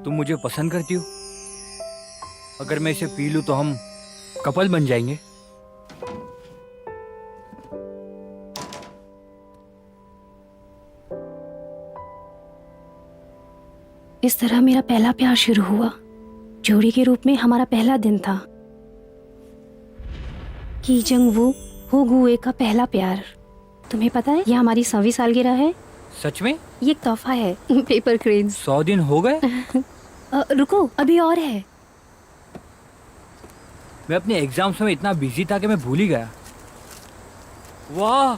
तुम मुझे पसंद करती हो? अगर मैं इसे पी लूं तो हम कपल बन जाएंगे। इस तरह मेरा पहला प्यार शुरू हुआ। जोड़ी के रूप में हमारा पहला दिन था। की जंग वू हो गुए का पहला प्यार। तुम्हें पता है, यह हमारी 100वीं सालगिरह है। सच में? ये एक तोहफा है। Paper cranes. 100 दिन हो गए? रुको, अभी और है। मैं अपने एग्जाम्स में इतना बिजी था कि मैं भूल ही गया। वाह,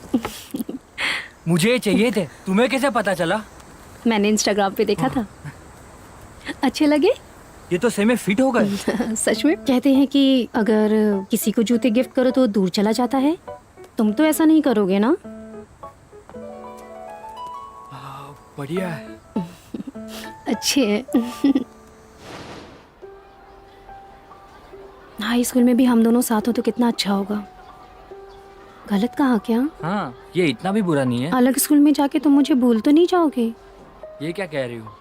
मुझे चाहिए थे। तुम्हें कैसे पता चला? मैंने इंस्टाग्राम पे देखा था। अच्छे लगे? ये तो सही में फिट हो गए। सच में? कहते हैं कि अगर किसी को जूते गिफ्ट करो तो दूर चला जाता है। तुम तो ऐसा नहीं करोगे ना? बढ़िया है। अच्छे हैं। हाई स्कूल में भी हम दोनों साथ हो तो कितना अच्छा होगा। गलत कहा क्या? हाँ, ये इतना भी बुरा नहीं है। अलग स्कूल में जाके तुम मुझे भूल तो नहीं जाओगे? ये क्या कह रही हो?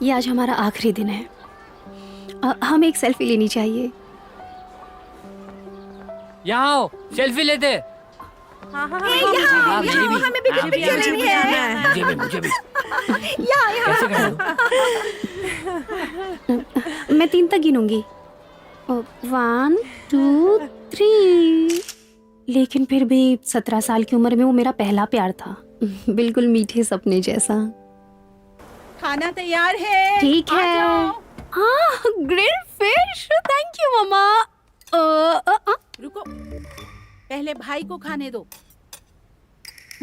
ये आज हमारा आखिरी दिन है। हमें एक सेल्फी लेनी चाहिए। यहाँ आओ, सेल्फी लेते। हाँ, हमें भी लेनी है। मुझे भी। कैसे कर लूं? मैं 3 तक गिनूंगी। 1 2 3। लेकिन फिर भी 17 साल की उम्र में वो मेरा पहला प्यार था। बिल्कुल मीठे सपने जैसा। खाना तैयार है। ठीक है। हाँ, ग्रिल्ड फिश। थैंक यू मम्मा। रुको, पहले भाई को खाने दो।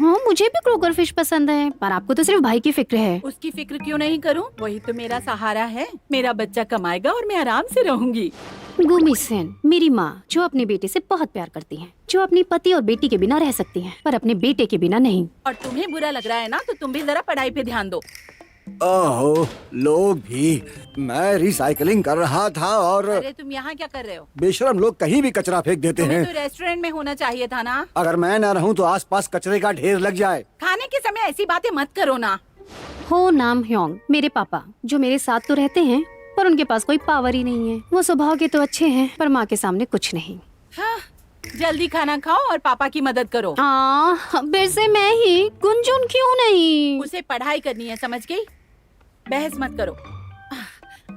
हाँ, मुझे भी क्रोकर फिश पसंद है, पर आपको तो सिर्फ भाई की फिक्र है। उसकी फिक्र क्यों नहीं करूं? वही तो मेरा सहारा है। मेरा बच्चा कमाएगा और मैं आराम से रहूंगी। गुमी सेन, मेरी माँ, जो अपने बेटे से बहुत प्यार करती हैं, जो अपनी पति और बेटी के बिना रह सकती हैं, पर अपने बेटे के बिना नहीं। और तुम्हें बुरा लग रहा है ना, तो तुम भी जरा पढ़ाई पे ध्यान दो। ओहो, लोग भी। मैं रिसाइकलिंग कर रहा था और अरे तुम यहाँ क्या कर रहे हो? बेशरम लोग कहीं भी कचरा फेंक देते तुम्हें हैं। तो रेस्टोरेंट में होना चाहिए था ना। अगर मैं न रहूं तो आसपास कचरे का ढेर लग जाए। खाने के समय ऐसी बातें मत करो ना। हो नाम ह्योंग, मेरे पापा, जो मेरे साथ तो रहते हैं, पर उनके पास कोई पावर ही नहीं है। वो स्वभाव के तो अच्छे हैं, पर माँ के सामने कुछ नहीं। हाँ, जल्दी खाना खाओ और पापा की मदद करो। फिर से मैं ही? गुंजुन क्यों नहीं? उसे पढ़ाई करनी है, समझ गई? बहस मत करो।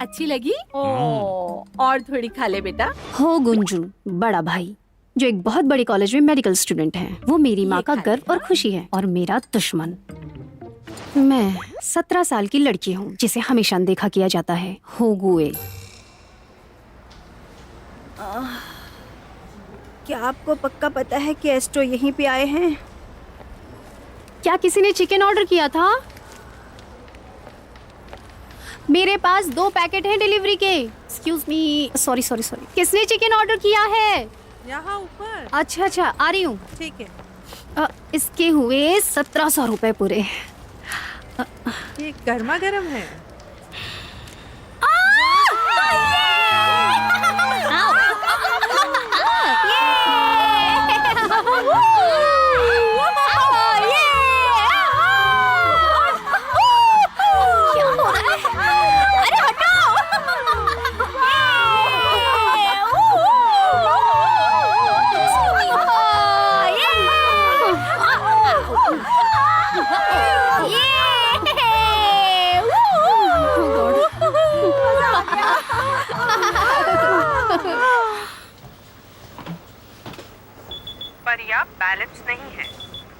अच्छी लगी? और थोड़ी खा ले बेटा। हो गुंजुन, बड़ा भाई, जो एक बहुत बड़े कॉलेज में मेडिकल स्टूडेंट है। वो मेरी माँ का गर्व और खुशी है, और मेरा दुश्मन। मैं 17 साल की लड़की हूँ, जिसे हमेशा अनदेखा किया जाता है। हो गुए। क्या आपको पक्का पता है कि एस्ट्रो यहीं पे आए हैं? क्या किसी ने चिकन ऑर्डर किया था? मेरे पास 2 पैकेट हैं डिलीवरी के। Excuse me, sorry. किसने चिकन ऑर्डर किया है? यहाँ ऊपर। अच्छा, आ रही हूँ। ठीक है। इसके हुए 1700 रुपए पूरे। ये गर्मा गर्म है।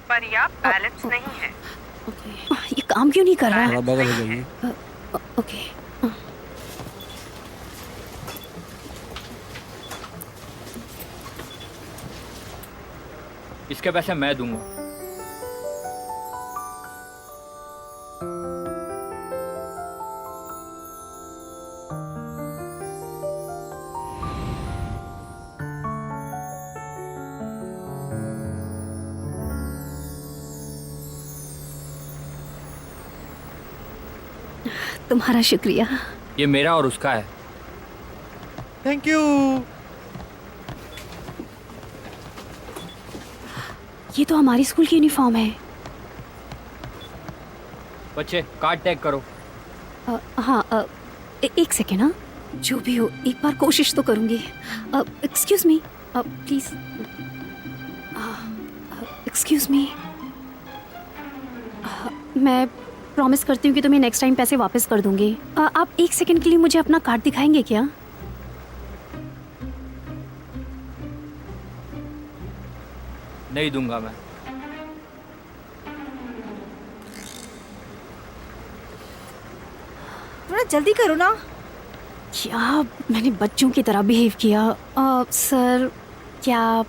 पर्याप्त बैलेंस नहीं है। ये काम क्यों नहीं कर रहा? थोड़ा बगल हो जाइए। ओके। इसके पैसे मैं दूंगा। तुम्हारा शुक्रिया। ये मेरा और उसका है। Thank you. ये तो हमारी स्कूल की यूनिफॉर्म है। बच्चे कार्ड टैग करो। हाँ, एक सेकेंड। हाँ, जो भी हो एक बार कोशिश तो करूंगी। Excuse me please. Excuse me. मैं प्रॉमिस करती हूँ कि तुम्हें नेक्स्ट टाइम पैसे वापस कर दूंगी। आप एक सेकंड के लिए मुझे अपना कार्ड दिखाएंगे क्या? नहीं दूंगा मैं। थोड़ा जल्दी करो ना। क्या मैंने बच्चों की तरह बिहेव किया? सर, क्या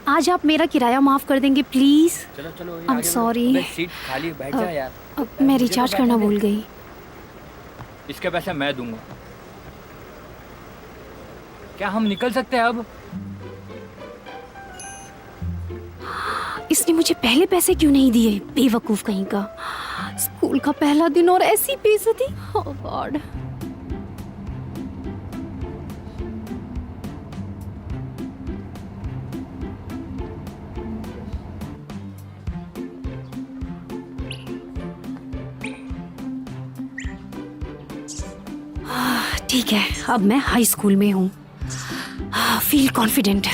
आज आप मेरा किराया माफ कर देंगे प्लीज? चलो चलो I'm sorry. सीट खाली है, बैठ जा यार। मैं रिचार्ज करना भूल गई। इसके पैसे मैं दूंगा। क्या हम निकल सकते हैं अब? इसने मुझे पहले पैसे क्यों नहीं दिए? बेवकूफ कहीं का। स्कूल का पहला दिन और ऐसी बेइज्जती। ओह गॉड। ठीक है, अब मैं हाई स्कूल में हूँ। Feel confident.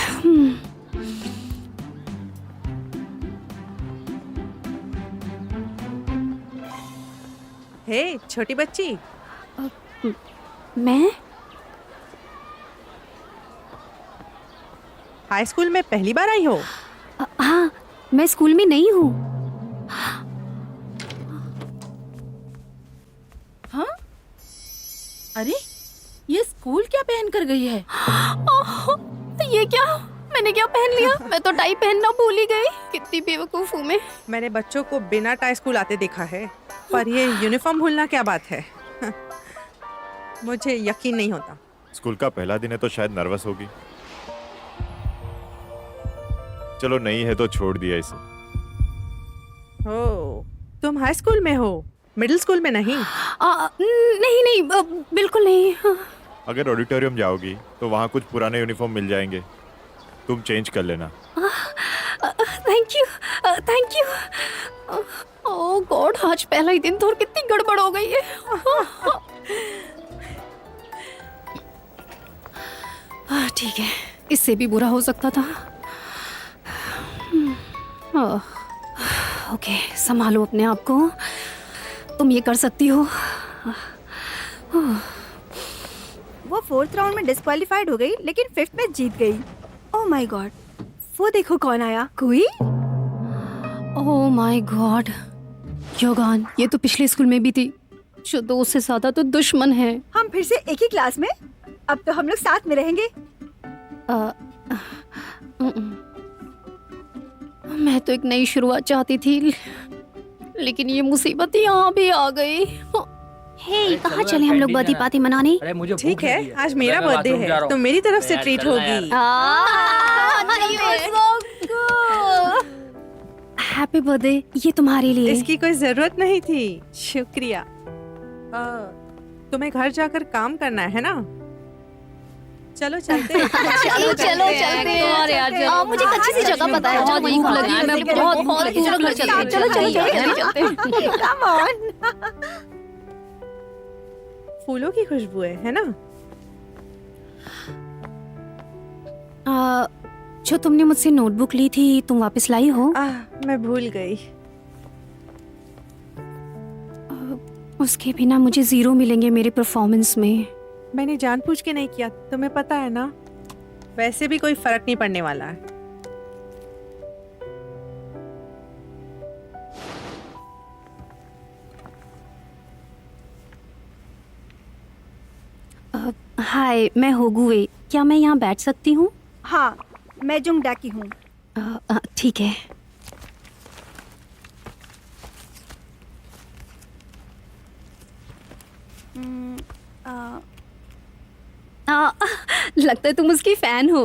हे छोटी बच्ची, मैं हाई स्कूल में पहली बार आई हो? हाँ, मैं स्कूल में नहीं हूँ। हाँ? अरे ये स्कूल क्या पहन कर गई है? ये क्या? मैंने क्या पहन लिया? मैं तो टाई पहनना भूल ही गई। कितनी बेवकूफ हूँ मैं। मैंने बच्चों को बिना टाई स्कूल आते देखा है, पर ये यूनिफॉर्म भूलना क्या बात है? मुझे यकीन नहीं होता। स्कूल का पहला दिन है तो शायद नर्वस होगी। चलो नहीं है तो छोड़ दिया इसे। ओ, तुम हाई स्कूल में हो, मिडिल स्कूल में नहीं? नहीं नहीं, बिल्कुल नहीं। अगर ऑडिटोरियम जाओगी तो वहाँ कुछ पुराने यूनिफॉर्म मिल जाएंगे, तुम चेंज कर लेना। Thank you, thank you. Oh God, आज पहला ही दिन तो और कितनी गड़बड़ हो गई है। ठीक है, इससे भी बुरा हो सकता था। ओके, संभालो अपने आप को, तुम ये कर सकती हो। वो 4th राउंड में डिस्क्वालीफाइड हो गई, लेकिन 5th में जीत गई। ओह माय गॉड, वो देखो कौन आया। कोई? ओह माय गॉड, योगान, ये तो पिछले स्कूल में भी थी। जो दोस्त से ज्यादा तो दुश्मन है। हम फिर से एक ही क्लास में? अब तो हम लोग साथ में रहेंगे। मैं तो एक नई शुरुआत चाहती थी, लेकिन ये मुसीबत यहाँ भी आ गई। हे, कहाँ चले हम लोग बर्थडे पार्टी मनाने? अरे मुझे भूख ठीक है, लगी आज मेरा मैं बर्थडे बाथरूम जा रहा है हूँ। तो मेरी तरफ से यार, ट्रीट चलना यार। होगी। हैप्पी बर्थडे, ये तुम्हारे लिए। इसकी कोई जरूरत नहीं थी, शुक्रिया। तुम्हें घर जाकर काम करना है ना? चलो चलते हैं। चलो चलते हैं। और यार, मुझे एक अच्छी सी जगह पता है, बहुत भूख लगी है। मैं बहुत चलो चलते हैं। Come on. फूलों की खुशबू है ना? जो तुमने मुझसे नोटबुक ली थी, तुम वापस लाई हो? मैं भूल गई। उसके बिना मुझे 0 मिलेंगे मेरे परफॉर्मेंस में। मैंने जानबूझ के नहीं किया, तुम्हें पता है ना। वैसे भी कोई फर्क नहीं पड़ने वाला है। हाय, मैं होगुए। क्या मैं यहाँ बैठ सकती हूँ? हाँ, मैं जुंगडा की हूँ। ठीक है। लगता है तुम उसकी फैन हो।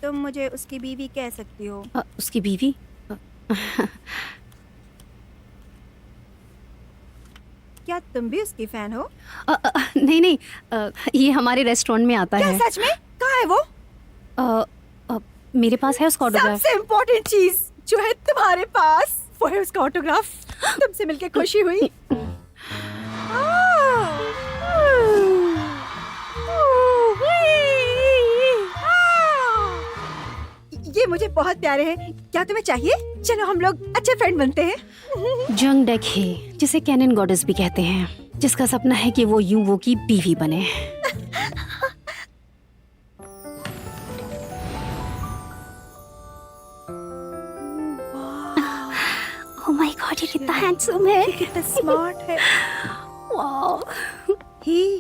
तुम मुझे उसकी बीवी कह सकती हो। उसकी बीवी? क्या तुम भी उसकी फैन हो? नहीं नहीं, ये हमारे रेस्टोरेंट में आता क्या है। सच में? कहाँ है वो? मेरे पास है उसका ऑटोग्राफ। सबसे इम्पोर्टेंट चीज जो है तुम्हारे पास, वो है उसका ऑटोग्राफ। तुमसे मिलके खुशी हुई। ये मुझे बहुत प्यारे हैं। क्या तुम्हें चाहिए? चलो हम लोग अच्छे फ्रेंड बनते हैं। जंग डेक है, जिसे कैनन गॉडेस भी कहते हैं, जिसका सपना है कि वो यूवो की बीवी बने। ओह माय गॉड, ये कितना हैंडसम है, कितना स्मार्ट है। वाओ, ही,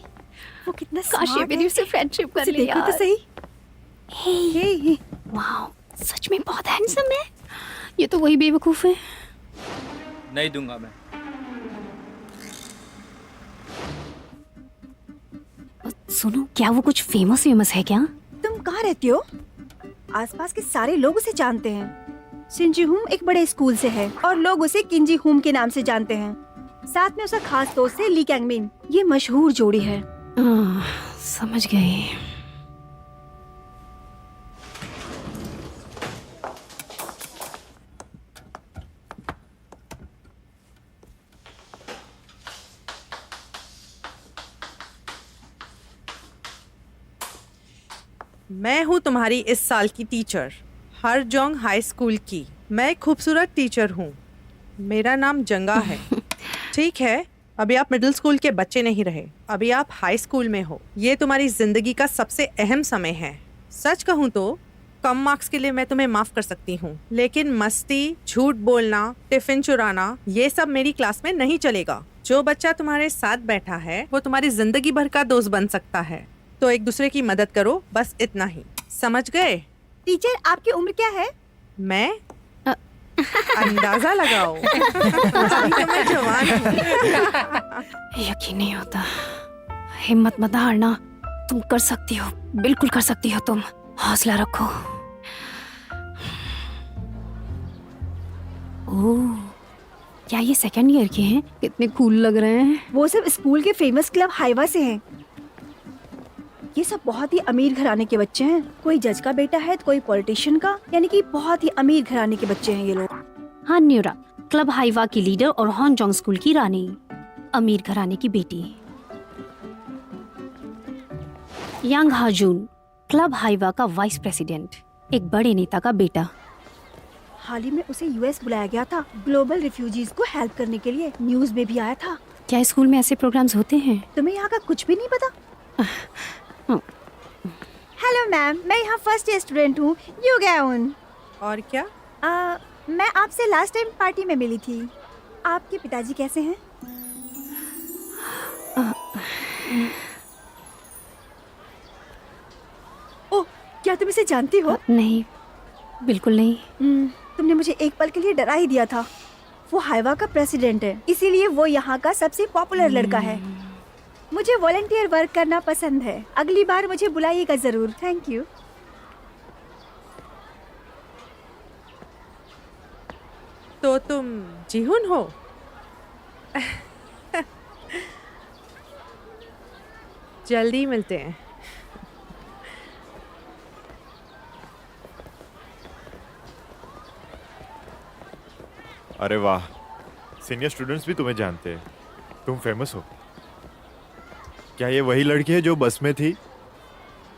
वो कितना काश ये स्मार्ट मेरी है। उससे फ्रेंडशिप कर उसे ले देखो यार। तो सही। हे, वाओ, सच में बहुत हैंडसम है। ये तो वही बेवकूफ है। नहीं दूंगा मैं। सुनो, क्या वो कुछ फेमस है क्या? तुम कहाँ रहती हो? आसपास के सारे लोग उसे जानते हैं। सिंजी हुम एक बड़े स्कूल से है और लोग उसे किंजी हुम के नाम से जानते हैं। साथ में उसका खास दोस्त है ली कैंगमिन। ये मशहूर जोड़ी है। समझ गए। मैं हूँ तुम्हारी इस साल की टीचर, हरजोंग हाई स्कूल की। मैं एक खूबसूरत टीचर हूँ। मेरा नाम जंगा है। ठीक है, अभी आप मिडिल स्कूल के बच्चे नहीं रहे, अभी आप हाई स्कूल में हो। ये तुम्हारी जिंदगी का सबसे अहम समय है। सच कहूँ तो कम मार्क्स के लिए मैं तुम्हें माफ कर सकती हूँ, लेकिन मस्ती, झूठ बोलना, टिफिन चुराना, ये सब मेरी क्लास में नहीं चलेगा। जो बच्चा तुम्हारे साथ बैठा है वो तुम्हारी जिंदगी भर का दोस्त बन सकता है, तो एक दूसरे की मदद करो, बस इतना ही। समझ गए? टीचर, आपकी उम्र क्या है? मैं अंदाजा लगाओ। अभी तो मैं जवान हूँ। यकीन नहीं होता। हिम्मत मत हारना, तुम कर सकती हो, बिल्कुल कर सकती हो तुम। हौसला रखो। ओह, क्या ये सेकंड ईयर के हैं? कितने कूल लग रहे हैं। वो सब स्कूल के फेमस क्लब हाइवा से हैं। ये सब बहुत ही अमीर घराने के बच्चे हैं। कोई जज का बेटा है तो कोई पॉलिटिशियन का, यानी कि बहुत ही अमीर घराने के बच्चे हैं ये लोग। हाँ, न्यूरा क्लब हाइवा की लीडर और हॉनजोंग स्कूल की रानी, अमीर घराने की बेटी। यांग हाजून क्लब हाइवा का वाइस प्रेसिडेंट, एक बड़े नेता का बेटा। हाल ही में उसे यूएस बुलाया गया था ग्लोबल रिफ्यूजीज को हेल्प करने के लिए। न्यूज में भी आया था। क्या स्कूल में ऐसे प्रोग्राम्स होते हैं? तुम्हें यहाँ का कुछ भी नहीं पता? हेलो मैम, मैं यहाँ फर्स्ट ईयर स्टूडेंट हूँ, यू गैउन। और क्या? मैं आपसे लास्ट टाइम पार्टी में मिली थी। आपके पिताजी कैसे हैं? ओह, क्या तुम इसे जानती हो? नहीं, बिल्कुल नहीं। तुमने मुझे एक पल के लिए डरा ही दिया था। वो हाइवा का प्रेसिडेंट है, इसीलिए वो यहाँ का सबसे पॉपुलर लड़का है। मुझे वॉलंटियर वर्क करना पसंद है। अगली बार मुझे बुलाइएगा जरूर। Thank you. तो तुम जीहुन हो? जल्दी मिलते हैं। अरे वाह, सीनियर स्टूडेंट्स भी तुम्हें जानते हैं। तुम फेमस हो। क्या ये वही लड़की है जो बस में थी?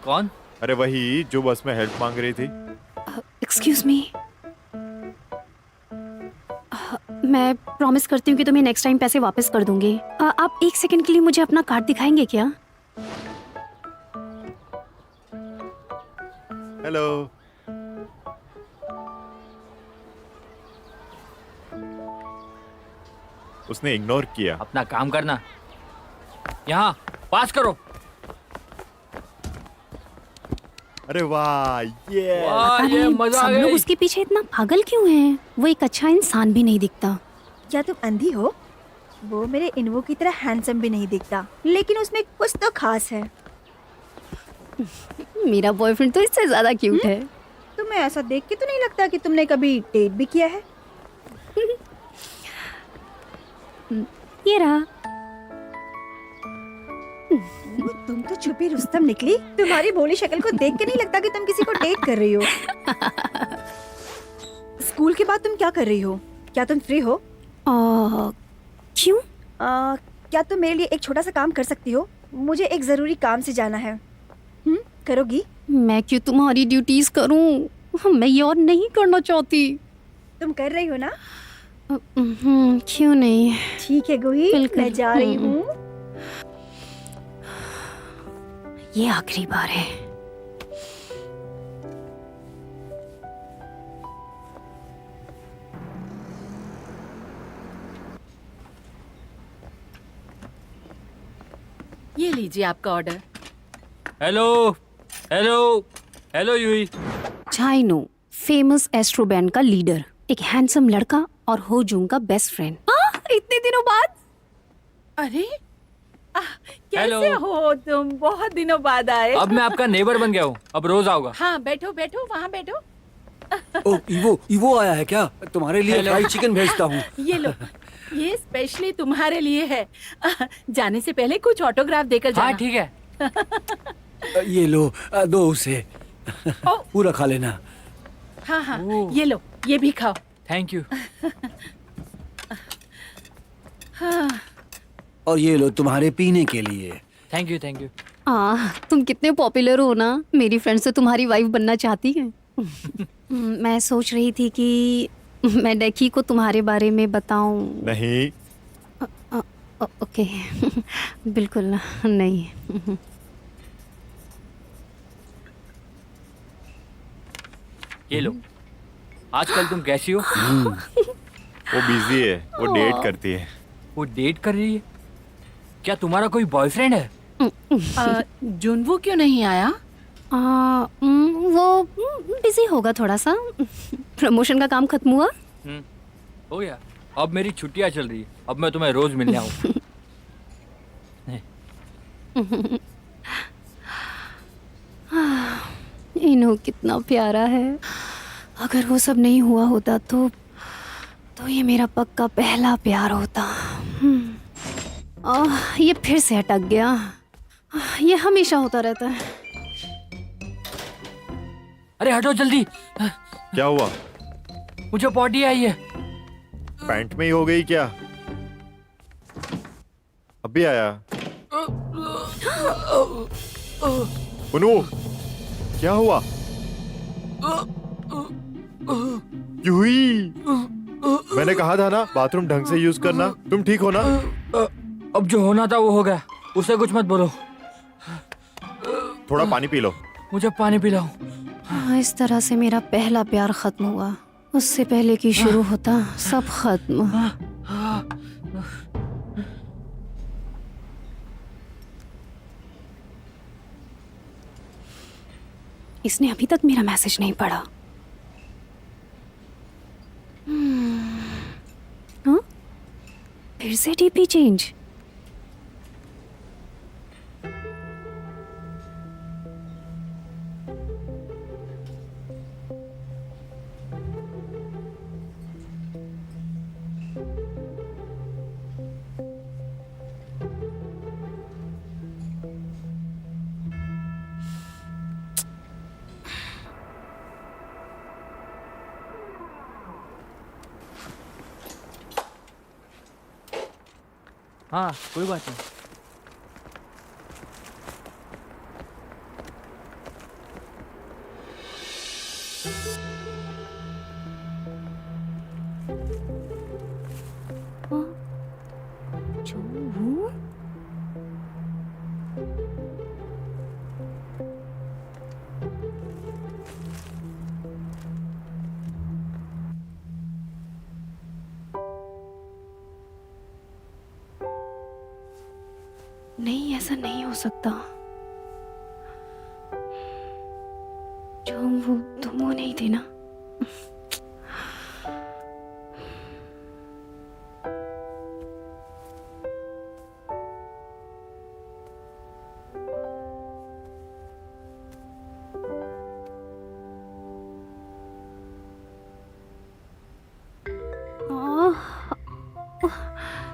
कौन? अरे वही जो बस में हेल्प मांग रही थी। एक्सक्यूज मी, मैं प्रॉमिस करती हूँ कि तुम्हें नेक्स्ट टाइम पैसे वापस कर दूंगी। आप एक सेकंड के लिए मुझे अपना कार्ड दिखाएंगे क्या? हेलो। उसने इग्नोर किया। अपना काम करना। यहाँ पास करो। अरे वाह, ये वाह, पता ये नहीं मजा आ सब लोग गई। उसके पीछे इतना पागल क्यों हैं? वो एक अच्छा इंसान भी नहीं दिखता। क्या तुम अंधी हो? वो मेरे इनवो की तरह हैंडसम भी नहीं दिखता, लेकिन उसमें कुछ तो खास है। मेरा बॉयफ्रेंड तो इससे ज्यादा क्यूट है। तुम्हें ऐसा देख के तो नहीं लगता कि तुमने कभी डेट भी किया है? ये रहा। तुम तो छुपी रुस्तम निकली। तुम्हारी भोली शक्ल को देख के नहीं लगता कि तुम किसी को डेट कर रही हो। स्कूल के बाद तुम क्या कर रही हो? क्या तुम फ्री हो? क्यों? क्या तुम मेरे लिए एक छोटा सा काम कर सकती हो? मुझे एक जरूरी काम से जाना है। करोगी? मैं क्यों तुम्हारी ड्यूटीज करूं? मैं ये और नहीं करना चाहती। तुम कर रही हो ना? क्यों नहीं? ठीक है गोही, बिल्कुल। मैं जा रही हूँ। ये आखिरी बार है। ये लीजिए आपका ऑर्डर। हेलो हेलो हेलो यूही। चाइनो फेमस एस्ट्रो बैंड का लीडर, एक हैंडसम लड़का और हो जूंग का बेस्ट फ्रेंड। इतने दिनों बाद। अरे कैसे हेलो। हो तुम? बहुत दिनों बाद आए। अब मैं आपका नेबर बन गया हूँ, अब रोज आऊंगा। हाँ बैठो बैठो, वहाँ बैठो। ओ इवो आया है क्या? तुम्हारे लिए हेलो। फ्राइड चिकन भेजता हूँ। ये लो, ये स्पेशली तुम्हारे लिए है। जाने से पहले कुछ ऑटोग्राफ देकर हाँ जाना। ठीक है। ये लो, दो उसे। ओ, पूरा खा लेना। हाँ हाँ, ओह। ये लो, ये भी खाओ। Thank you. हाँ, और ये लो तुम्हारे पीने के लिए। Thank you thank you. तुम कितने पॉपुलर हो ना, मेरी फ्रेंड से तुम्हारी वाइफ बनना चाहती है। मैं सोच रही थी कि मैं डेकी को तुम्हारे बारे में बताऊं। नहीं, ओके। बिल्कुल नहीं। ये लो, आजकल तुम कैसी हो? वो बिजी है, वो डेट करती है। वो डेट कर रही है? क्या तुम्हारा कोई बॉयफ्रेंड है? जुनवू क्यों नहीं आया? वो बिजी होगा थोड़ा सा। प्रमोशन का काम खत्म हुआ। हो गया। अब मेरी छुट्टियां चल रही है, अब मैं तुम्हें रोज मिलने आऊँ। इन्हों कितना प्यारा है। अगर वो सब नहीं हुआ होता तो ये मेरा पक्का पहला प्यार होता। ये फिर से अटक गया। ये हमेशा होता रहता है। अरे हटो जल्दी, क्या हुआ? मुझे पॉटी आई है। पैंट में ही हो गई क्या? अभी आया। बुनू, क्या हुआ? यूही, मैंने कहा था ना बाथरूम ढंग से यूज करना। तुम ठीक हो ना? अब जो होना था वो हो गया, उसे कुछ मत बोलो। थोड़ा पानी पी लो। मुझे पानी पिलाओ। इस तरह से मेरा पहला प्यार खत्म हुआ। उससे पहले कि शुरू होता सब खत्म। इसने अभी तक मेरा मैसेज नहीं पढ़ा। हाँ? फिर से डीपी चेंज। हाँ कोई बात नहीं। नहीं, ऐसा नहीं हो सकता। जो वो तुम वो नहीं थे ना।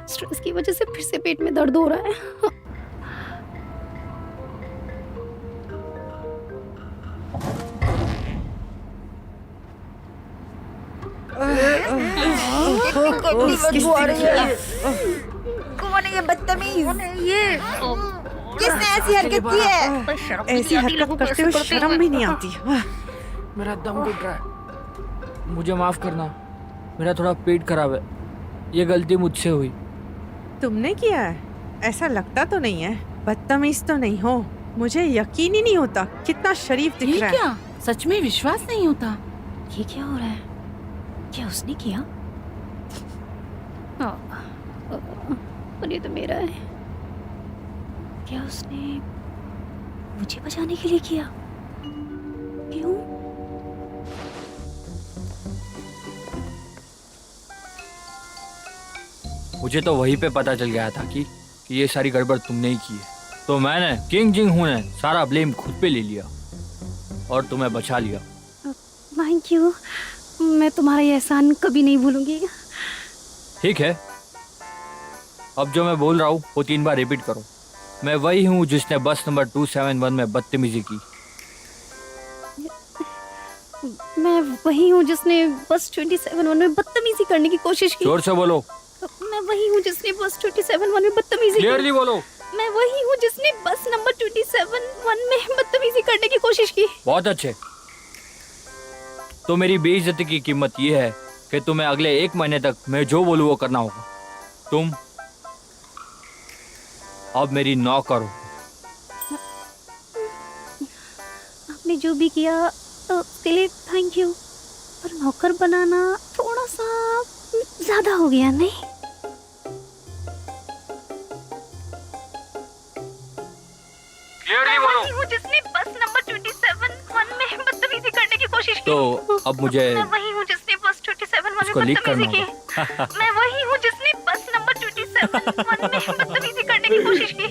स्ट्रेस की वजह से फिर से पेट में दर्द हो रहा है। कौन है ये बदतमीज? किसने ऐसी हरकत की है? ऐसी हरकत करते हुए शर्म भी नहीं आती। मेरा दम घुट रहा है, मुझे माफ करना। मेरा थोड़ा पेट खराब है, ये गलती मुझसे हुई। तुमने किया है? ऐसा लगता तो नहीं है। बदतमीज तो नहीं हो। मुझे यकीन ही नहीं होता कितना शरीफ दिख ये रहा है। क्या? सच में विश्वास नहीं होता। ये क्या हो रहा है? क्या उसने किया? और ये तो मेरा है। क्या उसने मुझे बचाने के लिए किया? क्यों? मुझे तो वहीं पे पता चल गया था कि ये सारी गड़बड़ तुमने ही की है। तो मैंने किंग जिंग हूं ने सारा ब्लेम खुद पे ले लिया और तुम्हें बचा लिया। Thank you. मैं तुम्हारा ये एहसान कभी नहीं भूलूंगी। ठीक है, अब जो मैं बोल रहा हूँ वो 3 बार रिपीट करो। मैं वही हूँ जिसने बस नंबर 271 में बदतमीजी की। मैं वही हूँ जिसने बस 27 में बदतमीजी करने की कोशिश की। जोर से बोलो। मैं वही हूँ जिसने बस 27 में बदतमीजी की। क्लियरली बोलो। मैं वही हूँ जिसने बस नंबर 27 में बदतमीजी करने की कोशिश की। बहुत अच्छे। तो मेरी बेइज्जती की कीमत ये है कि तुम्हें अगले 1 महीने तक मैं जो बोलूँ वो करना होगा। तुम अब मेरी नौकर हो। आपने जो भी किया तो उसके लिए थैंक यू। पर नौकर बनाना थोड़ा सा ज्यादा हो गया नहीं? क्लियरली बोलो। मैं वही हूँ जिसने बस नंबर 27 में बदतमीजी करने की कोशिश की। तो अब मुझे मैं वही हूँ जिसने बस 27 में इसको लीक करना बदतमीजी की। होगा। मैं वही हूँ जिसने बस नंबर 27 में बदतमीजी करने की कोशिश की।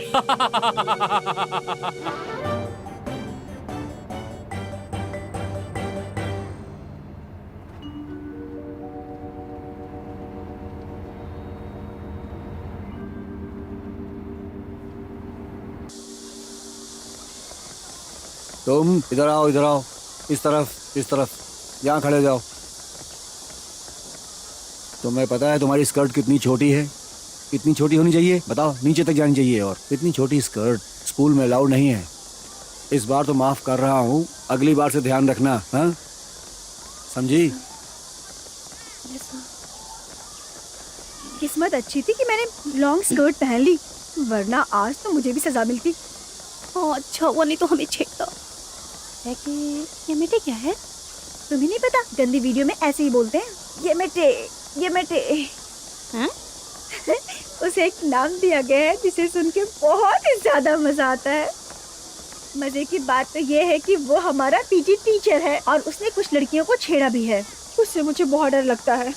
तुम इधर आओ, इधर आओ। इस तरफ, इस तरफ। यहाँ खड़े हो जाओ। तुम्हें पता है तुम्हारी स्कर्ट कितनी छोटी है? कितनी छोटी होनी चाहिए बताओ? नीचे तक जानी चाहिए। और इतनी छोटी स्कर्ट स्कूल में अलाउड नहीं है। इस बार तो माफ कर रहा हूँ, अगली बार से ध्यान रखना। हाँ, समझी? किस्मत अच्छी थी कि मैंने लॉन्ग स्कर्ट पहन ली, वरना आज तो मुझे भी सजा मिलती। हाँ अच्छा हुआ नहीं तो हमें छेड़ता। है कि ये मिटे क्या है? तुम्हें नहीं पता, गंदी वीडियो में ऐसे ही बोलते हैं, ये मिटे, ये मिटे। हाँ? उसे एक नाम दिया गया है जिसे सुन के बहुत ही ज्यादा मजा आता है। मजे की बात तो ये है कि वो हमारा पीटी टीचर है और उसने कुछ लड़कियों को छेड़ा भी है। उससे मुझे बहुत डर लगता है।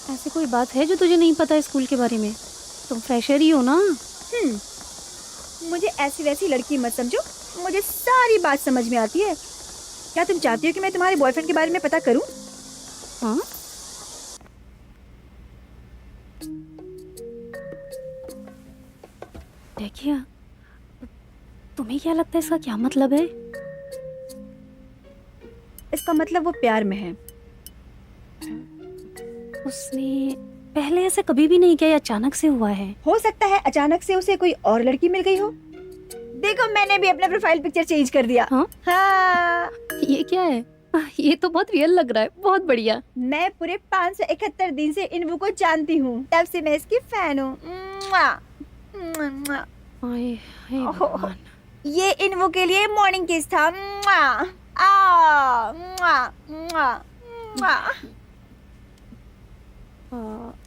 ऐसी कोई बात है जो तुझे नहीं पता स्कूल के बारे में? तुम फ्रेशर ही हो ना? मुझे ऐसी वैसी लड़की मत समझो, मुझे सारी बात समझ में आती है। क्या तुम चाहती हो कि मैं तुम्हारे बॉयफ्रेंड के बारे में पता करूं? हाँ? देखिए, तुम्हें क्या लगता है इसका क्या मतलब है? इसका मतलब वो प्यार में है। उसने पहले ऐसे कभी भी नहीं किया, अचानक से हुआ है। हो सकता है अचानक से उसे कोई और लड़की मिल गई हो। देखो, मैंने भी अपना प्रोफाइल पिक्चर चेंज कर दिया। हाँ? हाँ। ये क्या है? ये तो बहुत रियल लग रहा है। बहुत बढ़िया। मैं पूरे 571 दिन से इन्वू को जानती हूँ, तब से मैं इसकी फैन हूँ। हाय हाय भगवान। ये इन्वू के लिए मॉर्निंग किस था।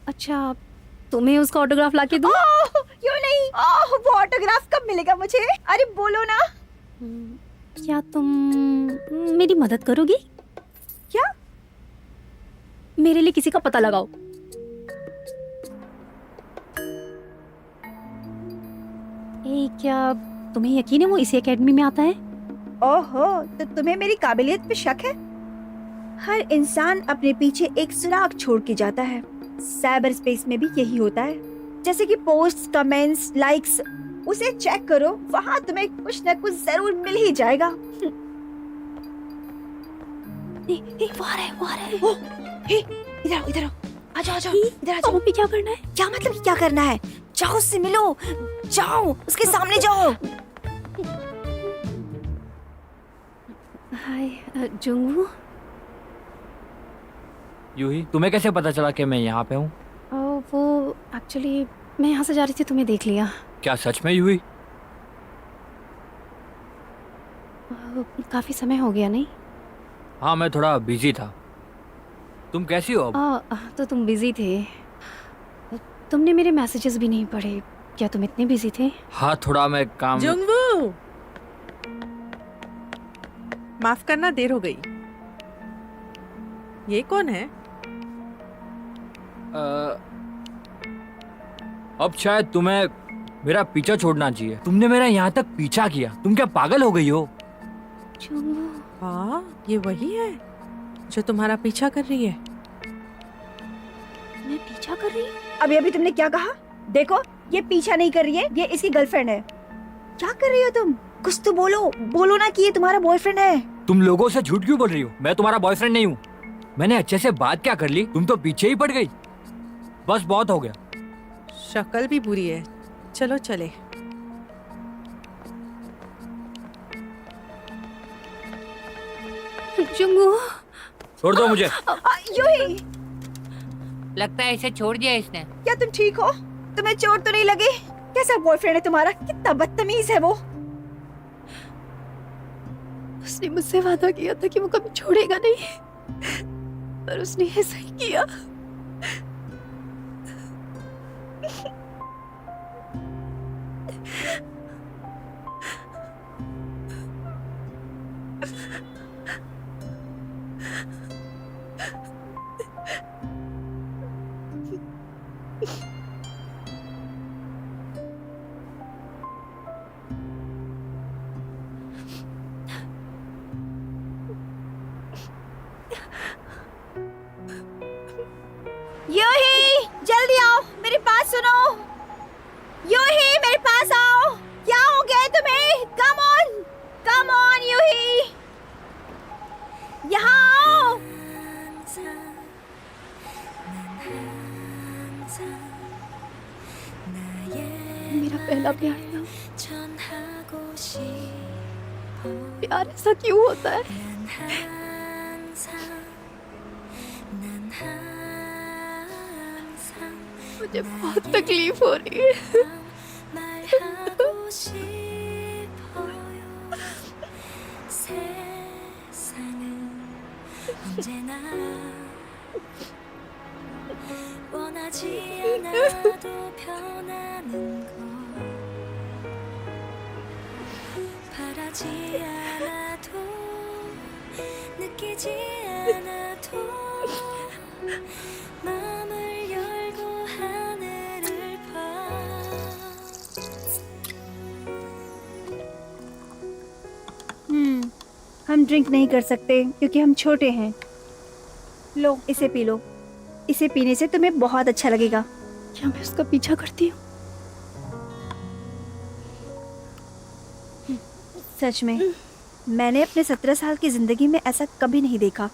अच्छा, तुम्हें उसका ऑटोग्राफ लाके दूं? क्यों नहीं? वो ऑटोग्राफ कब मिलेगा मुझे? अरे बोलो ना। क्या तुम मेरी मदद करोगी? क्या? मेरे लिए किसी का पता लगाओ। क्या तुम्हें यकीन है वो इसी एकेडमी में आता है? ओहो, तो तुम्हें मेरी काबिलियत पे शक है? हर इंसान अपने पीछे एक सुराग छोड़ के जाता है। साइबर स्पेस में भी यही होता है, जैसे कि पोस्ट, कमेंट्स, लाइक्स, उसे चेक करो, वहाँ तुम्हें कुछ न कुछ जरूर मिल ही जाएगा। वो आ रहा है, वो आ रहा है। ओ, हे, इधर आओ, इधर आओ, आ जाओ, आ जाओ, इधर आ जाओ। मम्मी क्या करना है? क्या मतलब क्या करना है? जाओ उससे मिलो, जाओ उसके सामने जाओ। हाय जुंगू। यूही, तुम्हें कैसे पता चला कि मैं यहाँ पे हूँ? वो एक्चुअली मैं यहाँ से जा रही थी, तुम्हें देख लिया। क्या सच में यूही? काफी समय हो गया नहीं? हाँ, मैं थोड़ा बिजी था। तुम कैसी हो अब? तो तुम बिजी थे। तुमने मेरे मैसेजेस भी नहीं पढ़े। क्या तुम इतने बिजी थे? हाँ, थोड़ा मैं काम। जुंगवू, माफ करना, देर हो गई। ये कौन है? अब शायद तुम्हें मेरा पीछा छोड़ना चाहिए। तुमने मेरा यहाँ तक पीछा किया। तुम क्या पागल हो गई हो? जुंगू। हाँ, ये वही है जो तुम्हारा पीछा कर रही है। मैं पीछा कर रही हूँ? अभी अभी तुमने क्या कहा? देखो, ये पीछा नहीं कर रही है, ये इसकी गर्लफ्रेंड है। क्या कर रही हो तुम? कुछ तो बोलो, बोलो ना कि ये तुम्हारा बॉयफ्रेंड है। तुम लोगों से झूठ क्यों बोल रही हो? मैं तुम्हारा बॉयफ्रेंड नहीं हूँ। मैंने अच्छे से बात क्या कर ली, तुम तो पीछे ही पड़ गई। बस बहुत हो गया। शक्ल भी बुरी है। चलो चले। जुंगू। छोड़ दो मुझे। यूही, लगता है इसे छोड़ दिया इसने। क्या तुम ठीक हो? तुम्हें चोट तो नहीं लगी? कैसा बॉयफ्रेंड है तुम्हारा? कितना बदतमीज है वो। उसने मुझसे वादा किया था कि वो कभी छोड़ेगा नहीं, पर उसने ऐसा ही किया। यूही, जल्दी आओ, मेरी बात सुनो। यूही, मेरे पास आओ। क्या हो गया है तुम्हें? कम ऑन यूही, यहाँ आओ। मेरा पहला प्यार था। प्यार ऐसा क्यों होता है? मुझे बहुत तकलीफ हो रही है। हम ड्रिंक नहीं कर सकते क्योंकि हम छोटे हैं। लो, इसे पी लो। इसे पीने से तुम्हें बहुत अच्छा लगेगा। क्या मैं उसका पीछा करती हूँ? सच में, मैंने अपने 17 साल की जिंदगी में ऐसा कभी नहीं देखा।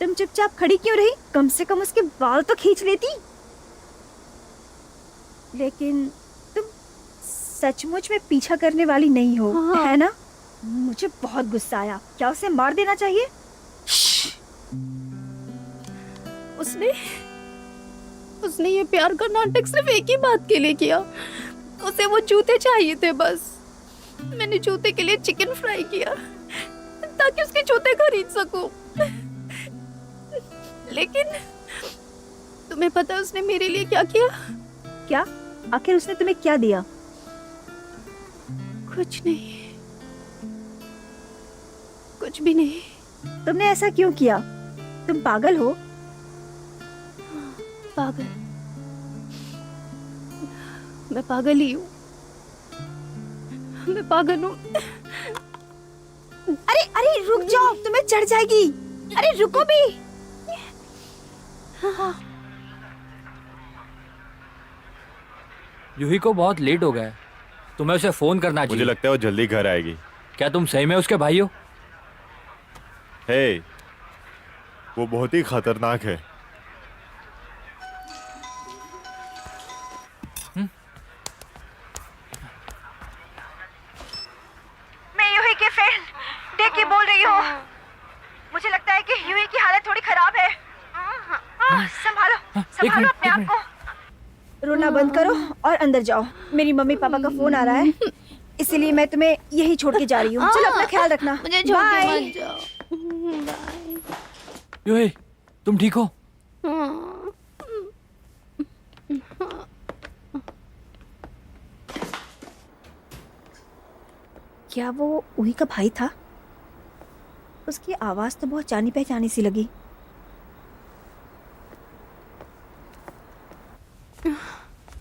तुम चुपचाप खड़ी क्यों रही? कम से कम उसके बाल तो खींच लेती। लेकिन तुम सचमुच में पीछा करने वाली नहीं हो, हाँ। है ना? मुझे बहुत गुस्सा आया। क्या उसे मार देना चाहिए? उसने ये प्यार का नाटक सिर्फ एक ही बात के लिए किया। उसे वो जूते चाहिए थे बस। मैंने जूते के लिए चिकन फ्राई किया ताकि उसके जूते खरीद सकूं। लेकिन तुम्हें पता है उसने मेरे लिए क्या किया? क्या? आखिर उसने तुम्हें क्या दिया? कुछ नहीं, कुछ भी नहीं। तुमने ऐसा क्यों किया? तुम पागल हो? पागल? मैं पागल ही हूँ। मैं पागल हूँ। अरे अरे रुक जाओ, तुम्हें चढ़ जाएगी। अरे रुको भी। यूही को बहुत लेट हो गया है, तुम्हें उसे फोन करना मुझे चाहिए। लगता है वो जल्दी घर आएगी। क्या तुम सही में उसके भाई हो? हे, वो बहुत ही खतरनाक है। मैं यूही की फ्रेंड डेकी बोल रही हूँ। मुझे लगता है कि यूही की हालत थोड़ी खराब है। संभालो संभालो अपने आप को। रोना बंद करो और अंदर जाओ। मेरी मम्मी पापा का फोन आ रहा है, इसीलिए मैं तुम्हें यही छोड़ के जा रही हूँ। चलो अपना ख्याल रखना। मुझे छोड़ के बाय। मत जाओ। यूही, तुम ठीक हो? क्या वो उही का भाई था? उसकी आवाज तो बहुत जानी पहचानी सी लगी।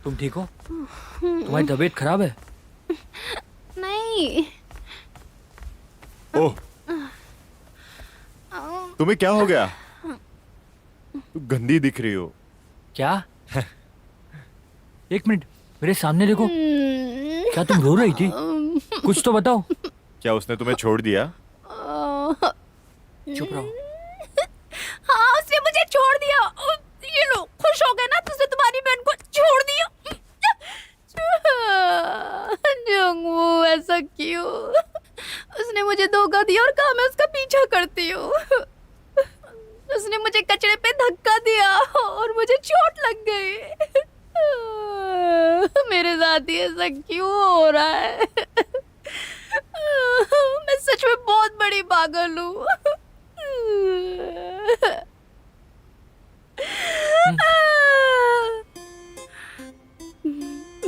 तुम ठीक हो? तुम्हारी तबीयत खराब है? नहीं। ओह, तुम्हें क्या हो गया? तुम गंदी दिख रही हो। क्या? एक मिनट, मेरे सामने देखो। क्या तुम रो रही थी? कुछ तो बताओ। क्या उसने तुम्हें छोड़ दिया? चुप रहो। हाँ, उसने मुझे छोड़ दिया। ये लो, खुश हो गए ना? तुझे तुम्हारी बहन को छोड़ दिया। जंगू, ऐसा क्यों? उसने मुझे धोखा दिया और कहा मैं उसका पीछा करती हूँ। उसने मुझे कचड़े पे धक्का दिया और मुझे चोट लग गई। मेरे साथ ही ऐसा क्यों हो रहा है? मैं सच में बहुत बड़ी पागल हूँ।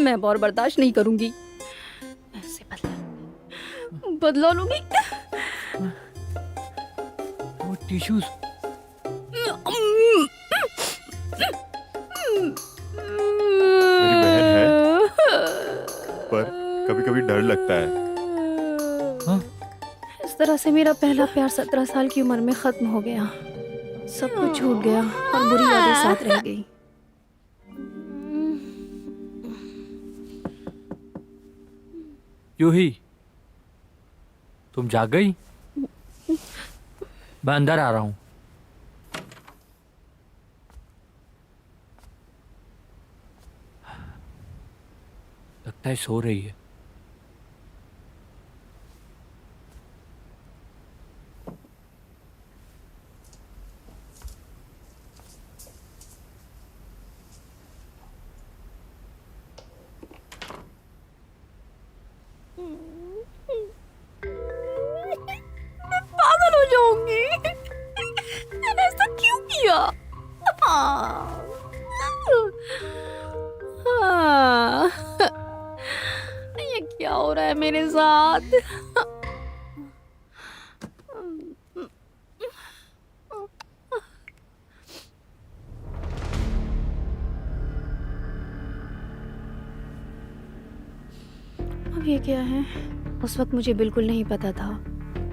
मैं और बर्दाश्त नहीं करूंगी। मैं उसे बदला लूंगी। वो टिश्यूज। मेरी बहन है, पर कभी-कभी डर लगता है। हाँ? इस तरह से मेरा पहला प्यार 17 साल की उम्र में खत्म हो गया। सब कुछ छूट गया और बुरी यादें साथ रह गई। यूही, तुम जाग गई? मैं अंदर आ रहा हूँ। लगता है सो रही है। पागल हो जाऊंगी। मैंने ऐसा क्यों किया? हाँ। ये क्या हो रहा है मेरे साथ? अब ये क्या है? उस वक्त मुझे बिल्कुल नहीं पता था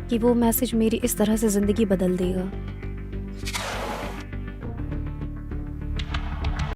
कि वो मैसेज मेरी इस तरह से जिंदगी बदल देगा।